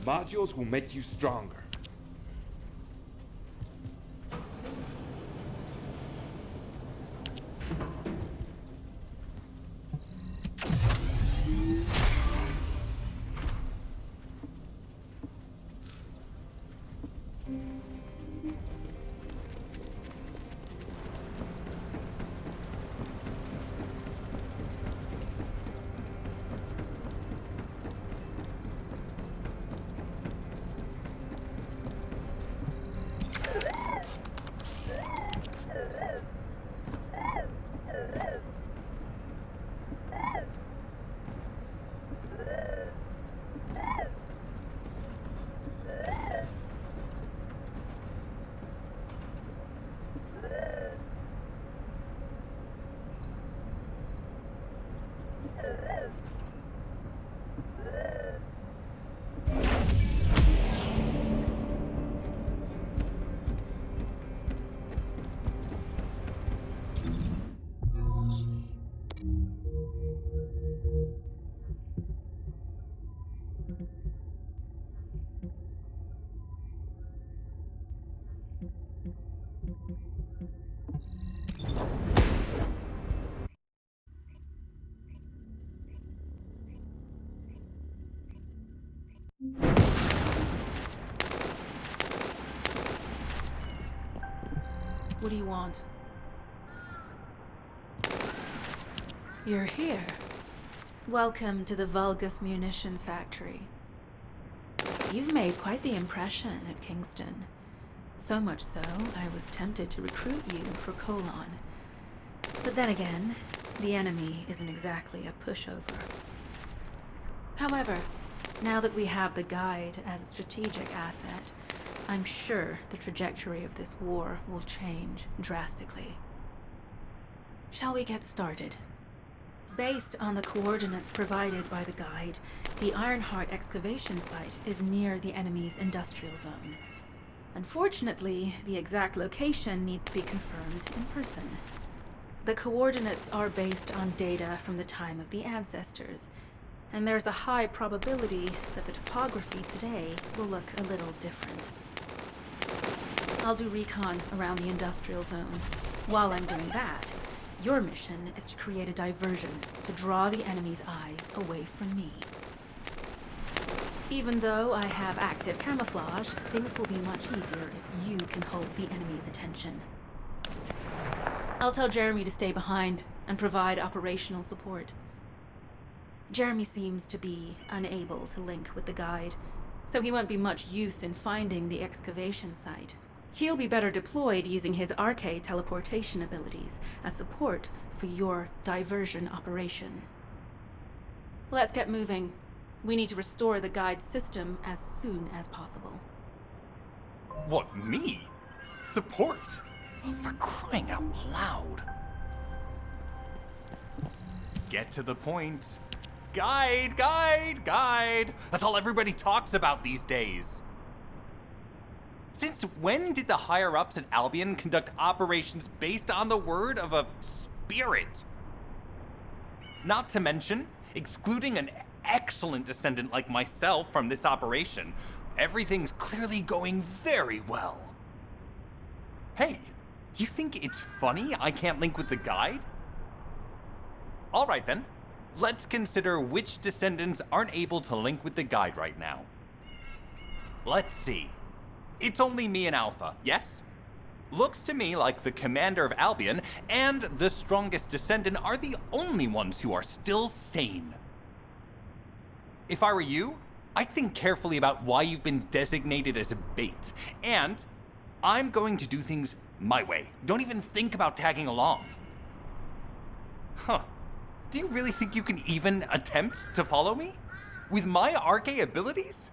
Modules will make you stronger. What do you want? You're here. Welcome to the Vulgus Munitions Factory. You've made quite the impression at Kingston. So much so, I was tempted to recruit you for Colon. But then again, the enemy isn't exactly a pushover. However, now that we have the Guide as a strategic asset, I'm sure the trajectory of this war will change drastically. Shall we get started? Based on the coordinates provided by the Guide, the Ironheart excavation site is near the enemy's industrial zone. Unfortunately, the exact location needs to be confirmed in person. The coordinates are based on data from the time of the ancestors, and there's a high probability that the topography today will look a little different. I'll do recon around the industrial zone. While I'm doing that, your mission is to create a diversion to draw the enemy's eyes away from me. Even though I have active camouflage, things will be much easier if you can hold the enemy's attention. I'll tell Jeremy to stay behind and provide operational support. Jeremy seems to be unable to link with the Guide, so he won't be much use in finding the excavation site. He'll be better deployed using his arcade teleportation abilities as support for your diversion operation. Let's get moving. We need to restore the Guide's system as soon as possible. What, me? Support? Oh, for crying out loud. Get to the point. Guide, guide, guide. That's all everybody talks about these days. Since when did the higher-ups at Albion conduct operations based on the word of a spirit? Not to mention, excluding an excellent descendant like myself from this operation, everything's clearly going very well. Hey, you think it's funny I can't link with the Guide? Alright then, let's consider which descendants aren't able to link with the Guide right now. Let's see. It's only me and Alpha, yes? Looks to me like the commander of Albion and the strongest descendant are the only ones who are still sane. If I were you, I'd think carefully about why you've been designated as a bait, and I'm going to do things my way. Don't even think about tagging along. Huh. Do you really think you can even attempt to follow me? With my arcane abilities?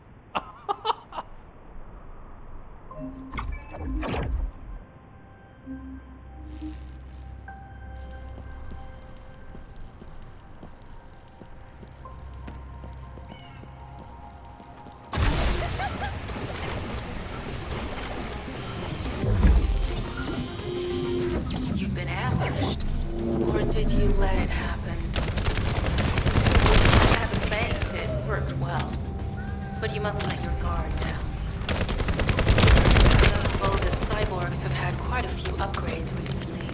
You've been ambushed. Or did you let it happen? As a feint, it worked well. But you mustn't let your guard down. Those Vulgus cyborgs have had quite a few upgrades recently.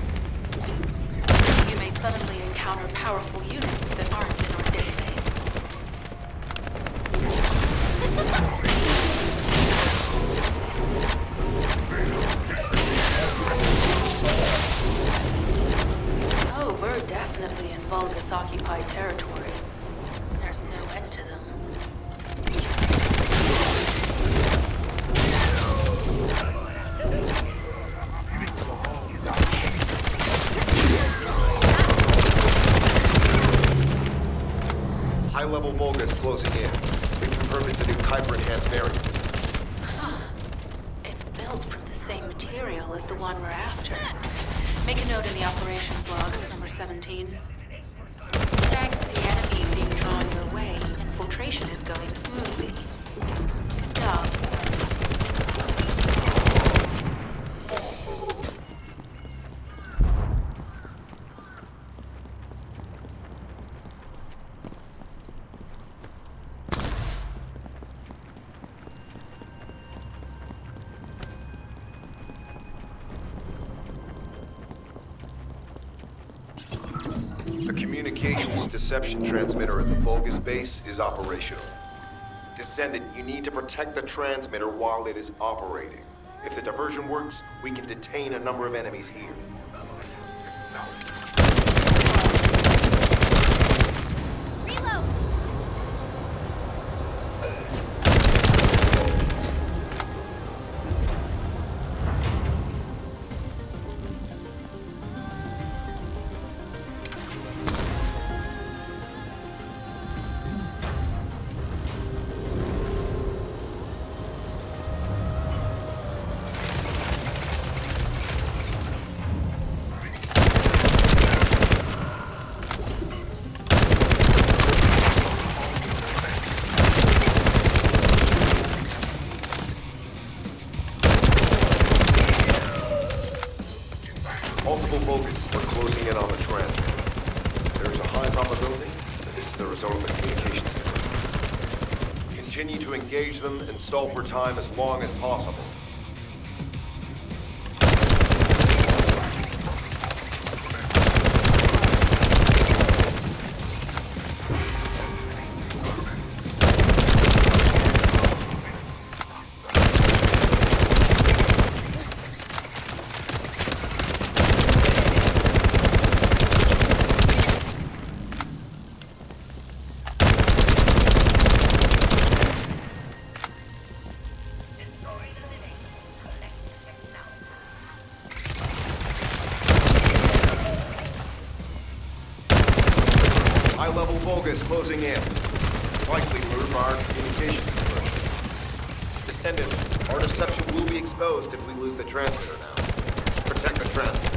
You may suddenly encounter powerful units that aren't in our database. Oh, we're definitely in Vulgus-occupied territory. There's no end to them. High-level Vulgus closing in. We confirm it's a new Kuiper-enhanced variant. Huh. It's built from the same material as the one we're after. Make a note in the operations log, number 17. Thanks to the enemy being drawn your way, infiltration is going smoothly. Good job. The communications deception transmitter at the Vulgus base is operational. Descendant, you need to protect the transmitter while it is operating. If the diversion works, we can detain a number of enemies here. Reload! Multiple Vulgus are closing in on the transmitter. There is a high probability that this is the result of the communications network. Continue to engage them and stall for time as long as possible. High-level Vulgus closing in. Likely lured by our communications approach. Descendant, our deception will be exposed if we lose the transmitter now. Protect the transmitter.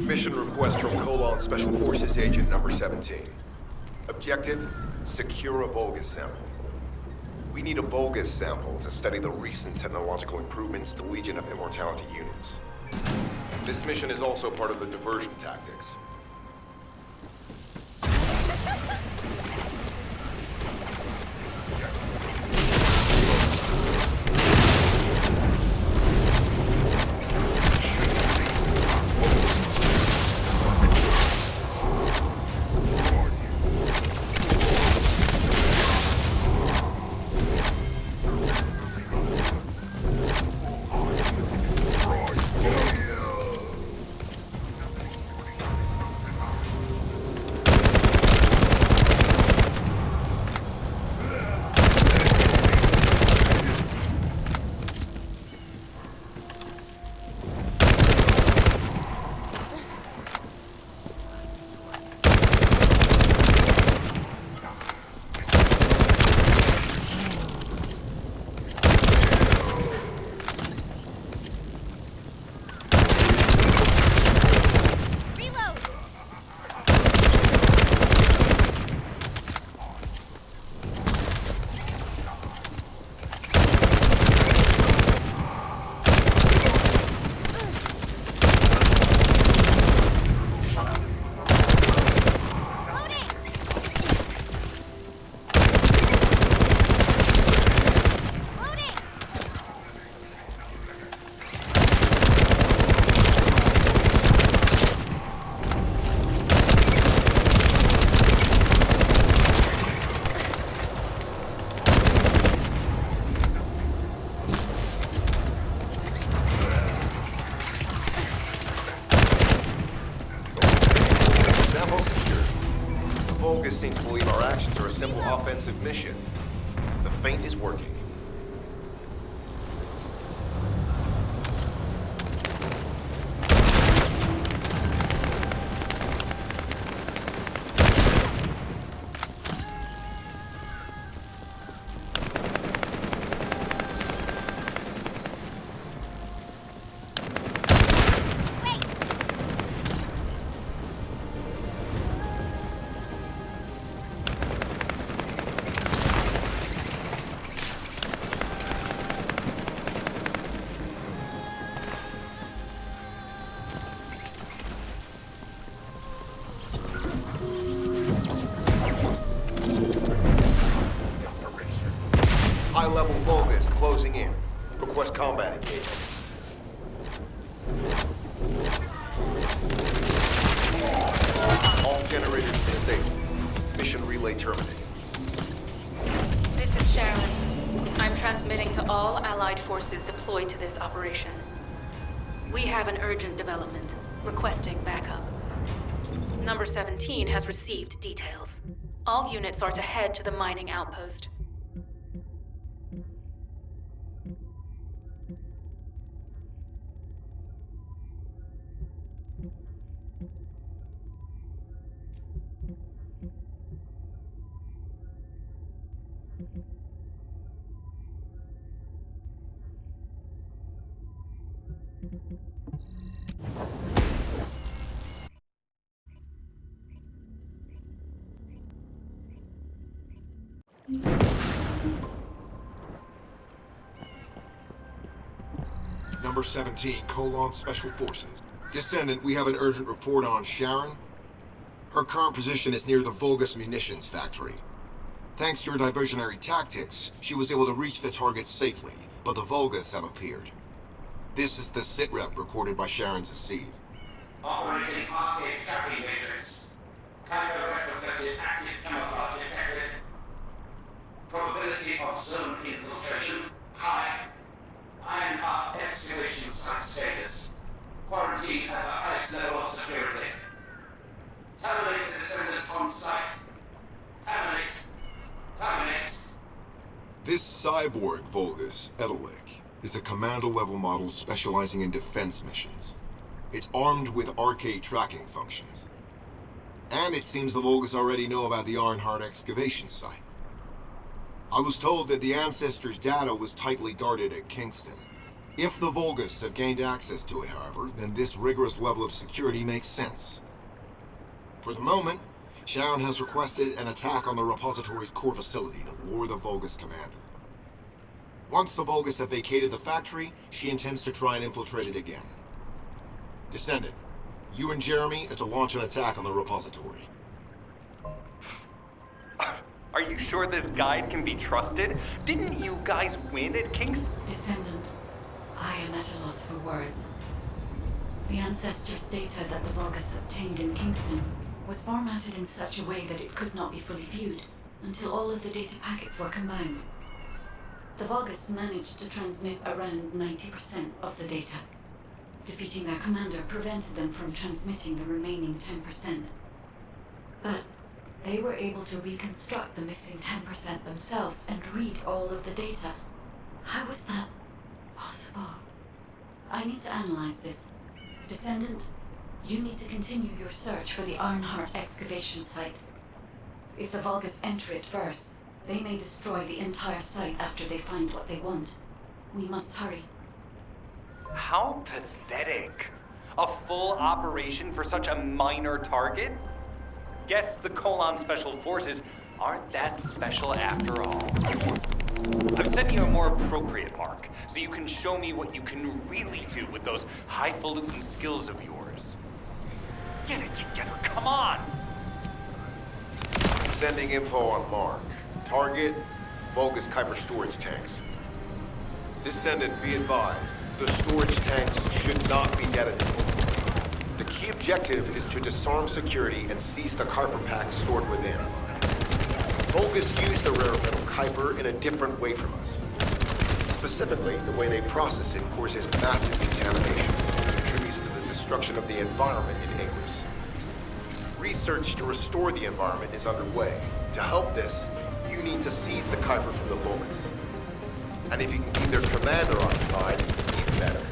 Mission request from Colon Special Forces Agent number 17. Objective, secure a Vulgus sample. We need a Vulgus sample to study the recent technological improvements to Legion of Immortality units. This mission is also part of the diversion tactics. Seem to believe our actions are a simple offensive mission. The feint is working. High-level Vulgus closing in. Request combat engagement. All generators disabled. Mission relay terminated. This is Sharon. I'm transmitting to all Allied forces deployed to this operation. We have an urgent development, requesting backup. Number 17 has received details. All units are to head to the mining outpost. Number 17, Colon Special Forces. Descendant, we have an urgent report on Sharon. Her current position is near the Vulgus munitions factory. Thanks to your diversionary tactics, she was able to reach the target safely, but the Vulgus have appeared. This is the sitrep recorded by Sharon's AC. Operating arcade tracking matrix. Tango retrofitted active camouflage detected. Probability of zone infiltration high. Ironheart excavation site status. Quarantine at the highest level of security. Terminate the descendant on site. Terminate. Terminate. This cyborg Vulgus, Edelik, is a commando-level model specializing in defense missions. It's armed with arcade tracking functions. And it seems the Vulgus already know about the Ironheart excavation site. I was told that the Ancestors' data was tightly guarded at Kingston. If the Vulgus have gained access to it, however, then this rigorous level of security makes sense. For the moment, Sharon has requested an attack on the repository's core facility to lure the Vulgus commander. Once the Vulgus have vacated the factory, she intends to try and infiltrate it again. Descendant, you and Jeremy are to launch an attack on the repository. Are you sure this guide can be trusted? Didn't you guys win at King's? Descendant, I am at a loss for words. The Ancestors' data that the Vulgus obtained in Kingston was formatted in such a way that it could not be fully viewed until all of the data packets were combined. The Vulgus managed to transmit around 90% of the data. Defeating their commander prevented them from transmitting the remaining 10%. But they were able to reconstruct the missing 10% themselves and read all of the data. How was that possible? I need to analyze this. Descendant, you need to continue your search for the Arnhart excavation site. If the Vulgus enter it first, they may destroy the entire site after they find what they want. We must hurry. How pathetic. A full operation for such a minor target? Guess the Colon Special Forces aren't that special after all. I've sent you a more appropriate mark, so you can show me what you can really do with those highfalutin skills of yours. Get it together, come on! Sending info on Mark. Target, Vulgus Kuiper storage tanks. Descendant, be advised, the storage tanks should not be detonatable. The key objective is to disarm security and seize the Kuiper packs stored within. Vulgus use the rare metal Kuiper in a different way from us. Specifically, the way they process it causes massive contamination and contributes to the destruction of the environment in Ingress. Research to restore the environment is underway. To help this, you need to seize the Kuiper from the Vulgus. And if you can keep their commander occupied, even better.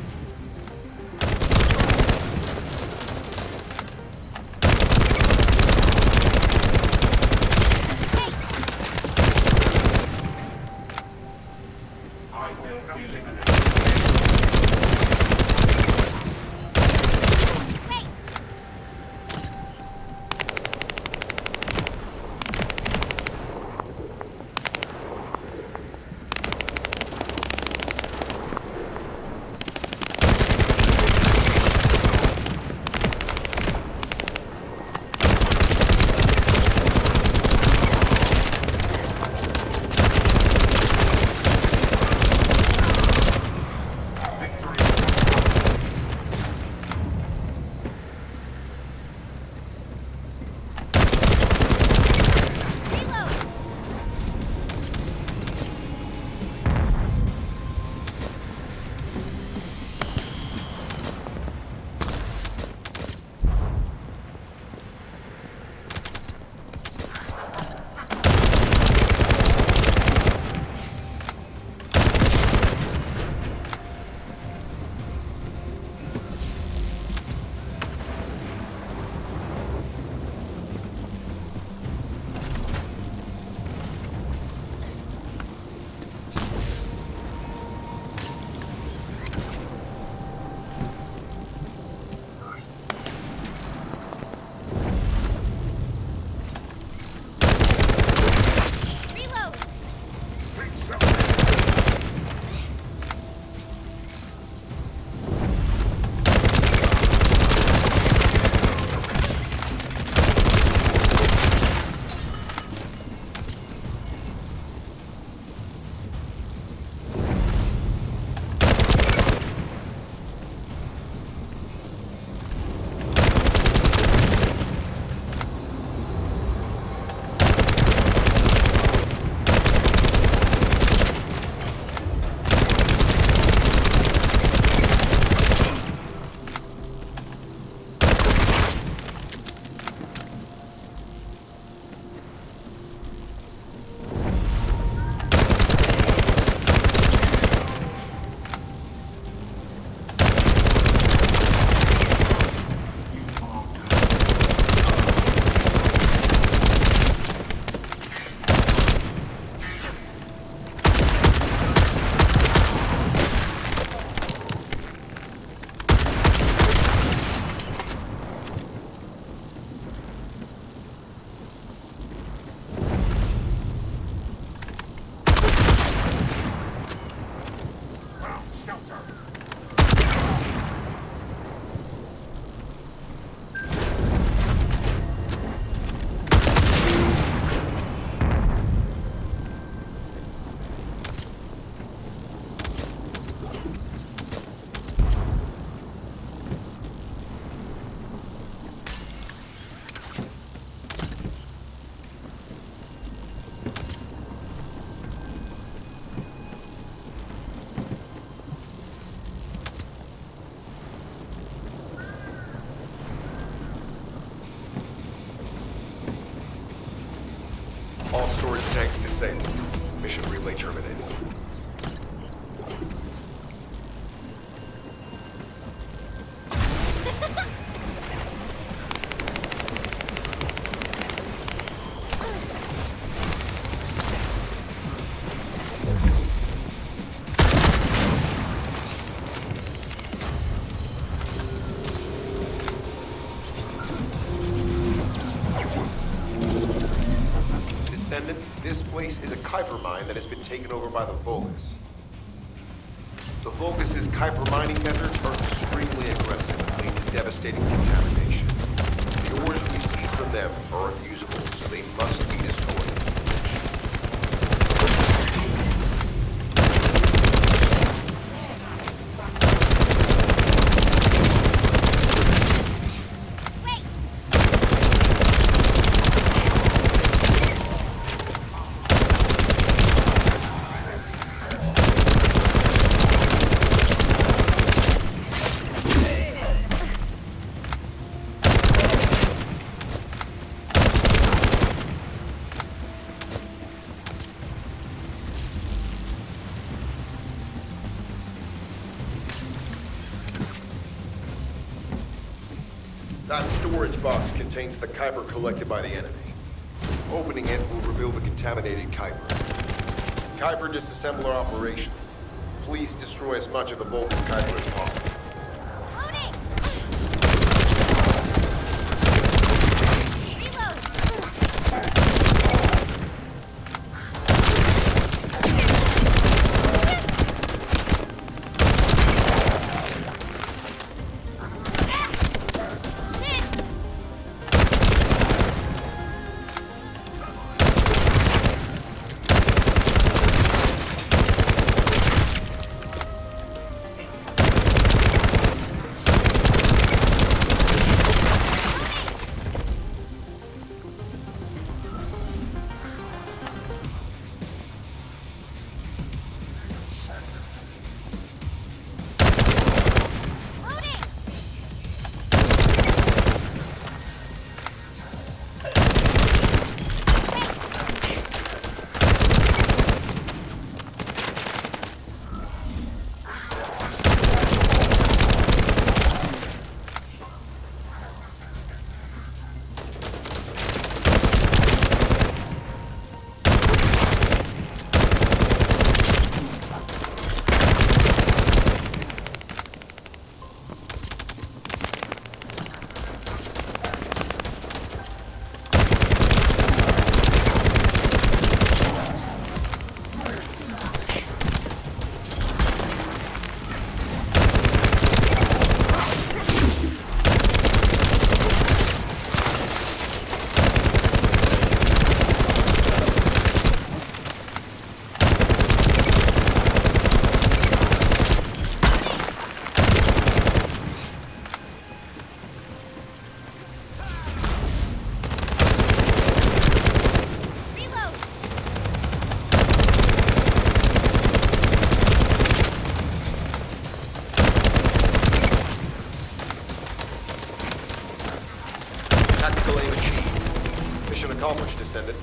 display terminated. Descendant, this place is a Kuiper mine that has been taken over by the Vulgus. The Vulgus' Kuiper mining methods are extremely aggressive and lead to devastating contamination. The ores we seize from them are unusable, so they must be destroyed. That storage box contains the Kuiper collected by the enemy. Opening it will reveal the contaminated Kuiper. Kuiper disassembler operation. Please destroy as much of the Vulcan Kuiper as possible. Loading! Accomplished, Descendant.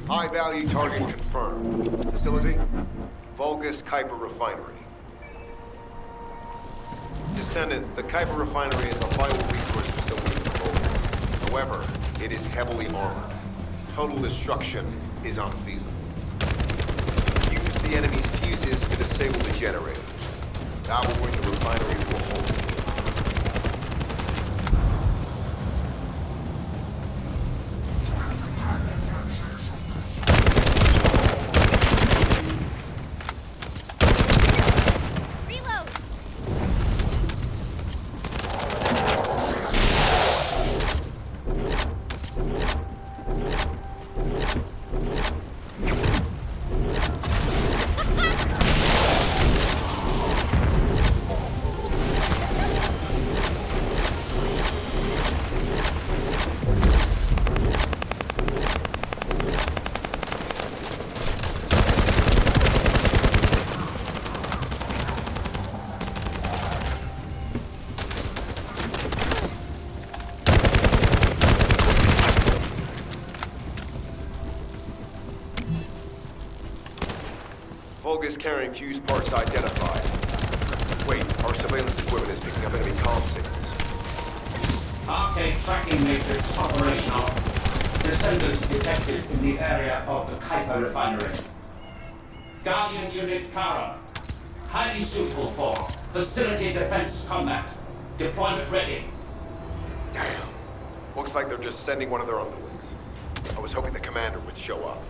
High-value target confirmed. Facility? Vulgus Kuiper Refinery. Descendant, the Kuiper Refinery is a vital resource facility for Vulgus. However, it is heavily armored. Total destruction is unfeasible. the enemy's fuses to disable the generator. That will bring the refinery to a halt. Reload! Vulgus carrying fuse parts identified. Wait, our surveillance equipment is picking up enemy comm signals. Arcade tracking matrix operational. Descendants detected in the area of the Kuiper refinery. Guardian Unit Kara. Highly suitable for facility defense combat. Deployment ready. Damn. Looks like they're just sending one of their underlings. I was hoping the commander would show up.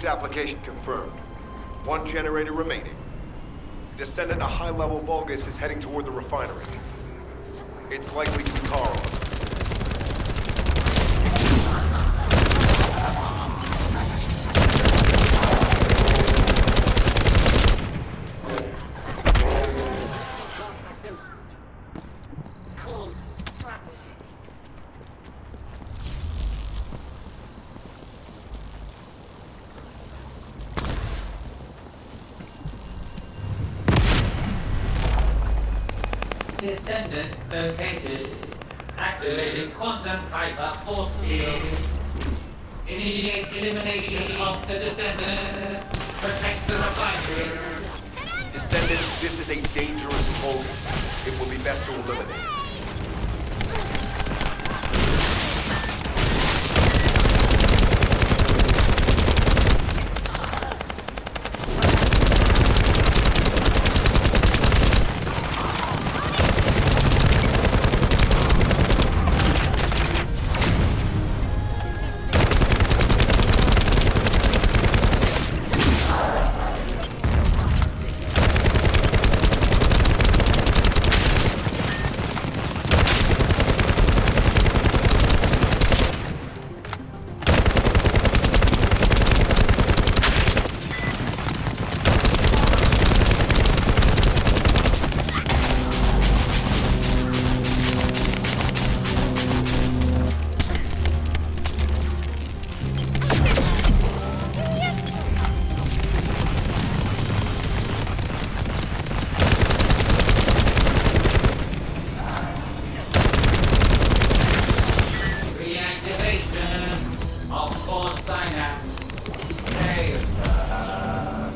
Application confirmed. One generator remaining. Descendant, a high-level Vulgus is heading toward the refinery. It's likely to Carl. Descendant located. Activated quantum Kuiper force field. Initiate elimination of the Descendant. Protect the refinery. Descendant, this is a dangerous Vulgus. It will be best to eliminate it.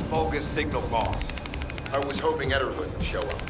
Vulgus signal lost. I was hoping Ederlin would show up.